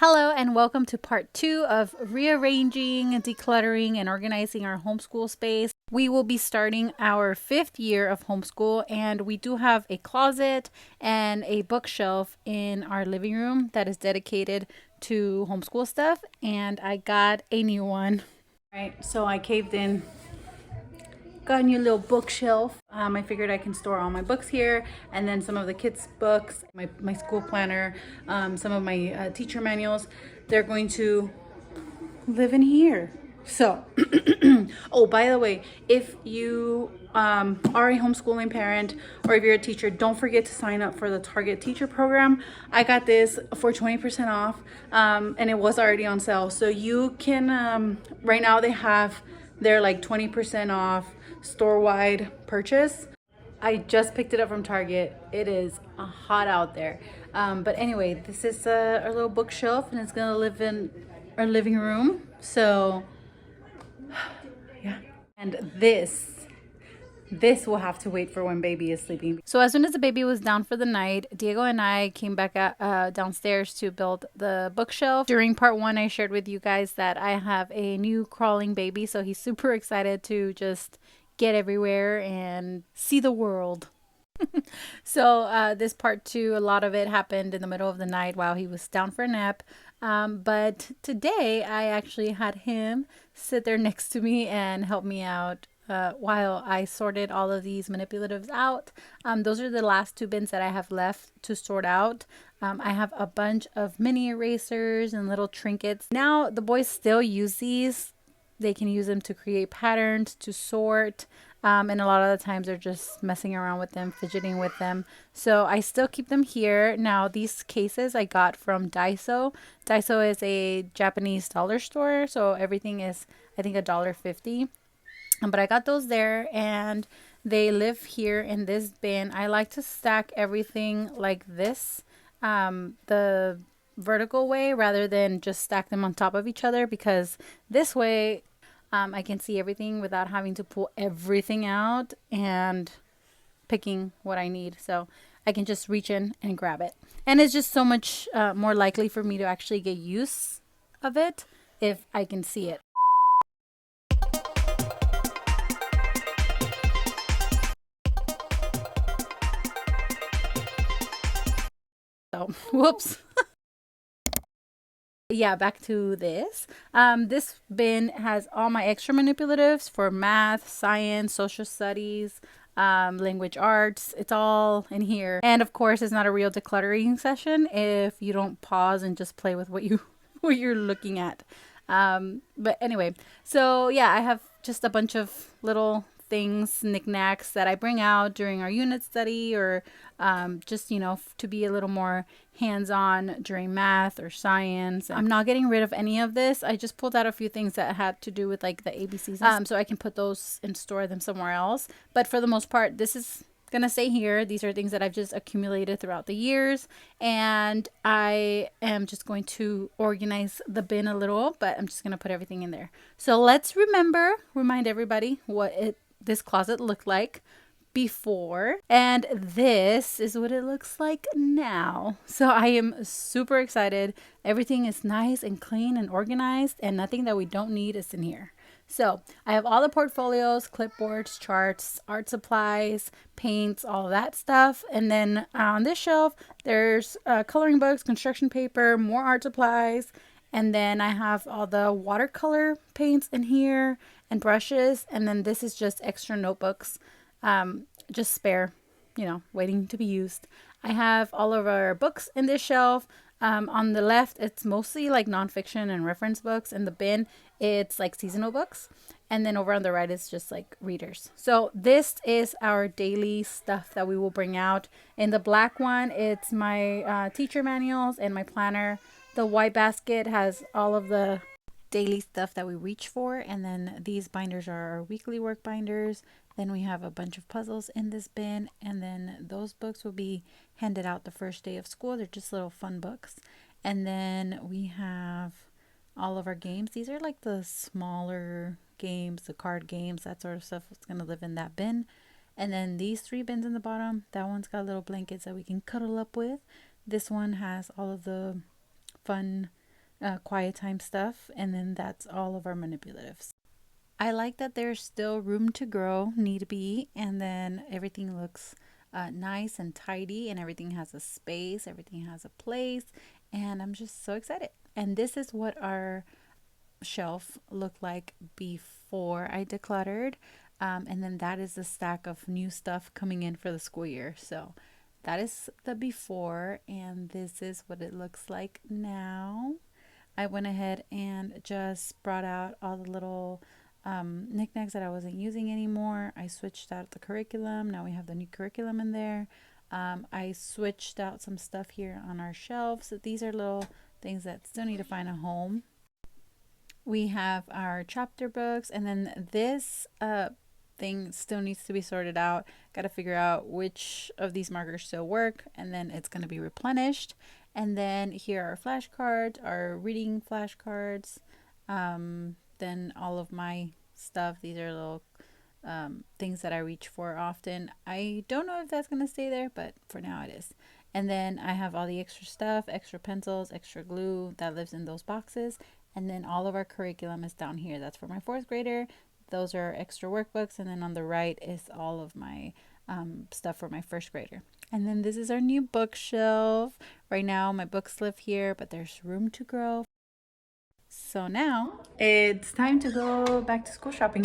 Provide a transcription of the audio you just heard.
Hello and welcome to part 2 of rearranging, decluttering, and organizing our homeschool space. We will be starting our 5th year of homeschool, and we do have a closet and a bookshelf in our living room that is dedicated to homeschool stuff, and I got a new one. All right, so I caved in. Got a new little bookshelf. I figured I can store all my books here, and then some of the kids' books, my school planner, some of my teacher manuals. They're going to live in here. So, oh, by the way, if you are a homeschooling parent or if you're a teacher, don't forget to sign up for the Target Teacher Program. I got this for 20% off, and it was already on sale. So you can, right now they have their like 20% off store-wide purchase. I just picked it up from Target. It is hot out there. But anyway, this is our little bookshelf, and it's gonna live in our living room. So yeah. And this will have to wait for when baby is sleeping. So as soon as the baby was down for the night, Diego and I came back downstairs to build the bookshelf. During part 1, I shared with you guys that I have a new crawling baby, so he's super excited to just get everywhere and see the world. So this part 2, a lot of it happened in the middle of the night while he was down for a nap. But today I actually had him sit there next to me and help me out while I sorted all of these manipulatives out. Those are the last 2 bins that I have left to sort out. I have a bunch of mini erasers and little trinkets. Now the boys still use these. They can use them to create patterns, to sort, and a lot of the times they're just messing around with them, fidgeting with them. So I still keep them here. Now these cases I got from Daiso. Daiso is a Japanese dollar store, so everything is I think $1.50. But I got those there, and they live here in this bin. I like to stack everything like this, the vertical way, rather than just stack them on top of each other, because this way I can see everything without having to pull everything out and picking what I need. So I can just reach in and grab it. And it's just so much more likely for me to actually get use of it if I can see it. So, whoops. Yeah, back to this. This bin has all my extra manipulatives for math, science, social studies, language arts. It's all in here. And of course, it's not a real decluttering session if you don't pause and just play with what what you're looking at. But anyway, so yeah, I have just a bunch of little things, knickknacks that I bring out during our unit study, or just, to be a little more hands-on during math or science. I'm not getting rid of any of this. I just pulled out a few things that had to do with like the ABCs, so I can put those and store them somewhere else. But for the most part, this is gonna stay here. These are things that I've just accumulated throughout the years, and I am just going to organize the bin a little, but I'm just gonna put everything in there. So let's remind everybody what this closet looked like before, and this is what it looks like now. So I am super excited. Everything is nice and clean and organized, and nothing that we don't need is in here. So I have all the portfolios, clipboards, charts, art supplies, paints, all of that stuff. And then on this shelf, there's coloring books, construction paper, more art supplies. And then I have all the watercolor paints in here and brushes. And then this is just extra notebooks, just spare, waiting to be used. I have all of our books in this shelf. On the left, it's mostly like nonfiction and reference books. In the bin, it's like seasonal books. And then over on the right, it's just like readers. So this is our daily stuff that we will bring out. In the black one, it's my teacher manuals and my planner. The white basket has all of the daily stuff that we reach for, and then these binders are our weekly work binders. Then we have a bunch of puzzles in this bin, and then those books will be handed out the first day of school. They're just little fun books. And then we have all of our games. These are like the smaller games, the card games, that sort of stuff. It's going to live in that bin. And then these 3 bins in the bottom, that one's got little blankets that we can cuddle up with. This one has all of the fun quiet time stuff, and then that's all of our manipulatives. I like that there's still room to grow, need to be, and then everything looks nice and tidy, and everything has a space, everything has a place, and I'm just so excited. And this is what our shelf looked like before I decluttered. And then that is the stack of new stuff coming in for the school year. So that is the before, and this is what it looks like now. I went ahead and just brought out all the little knickknacks that I wasn't using anymore. I switched out the curriculum. Now we have the new curriculum in there. I switched out some stuff here on our shelves. These are little things that still need to find a home. We have our chapter books, and then this thing still needs to be sorted out. Got to figure out which of these markers still work, and then it's going to be replenished. And then here are flashcards, our reading flashcards. Then all of my stuff. These are little things that I reach for often. I don't know if that's going to stay there, but for now it is. And then I have all the extra stuff, extra pencils, extra glue that lives in those boxes. And then all of our curriculum is down here. That's for my fourth grader. Those are extra workbooks. And then on the right is all of my stuff for my first grader. And then this is our new bookshelf. Right now my books live here, but there's room to grow. So now it's time to go back to school shopping.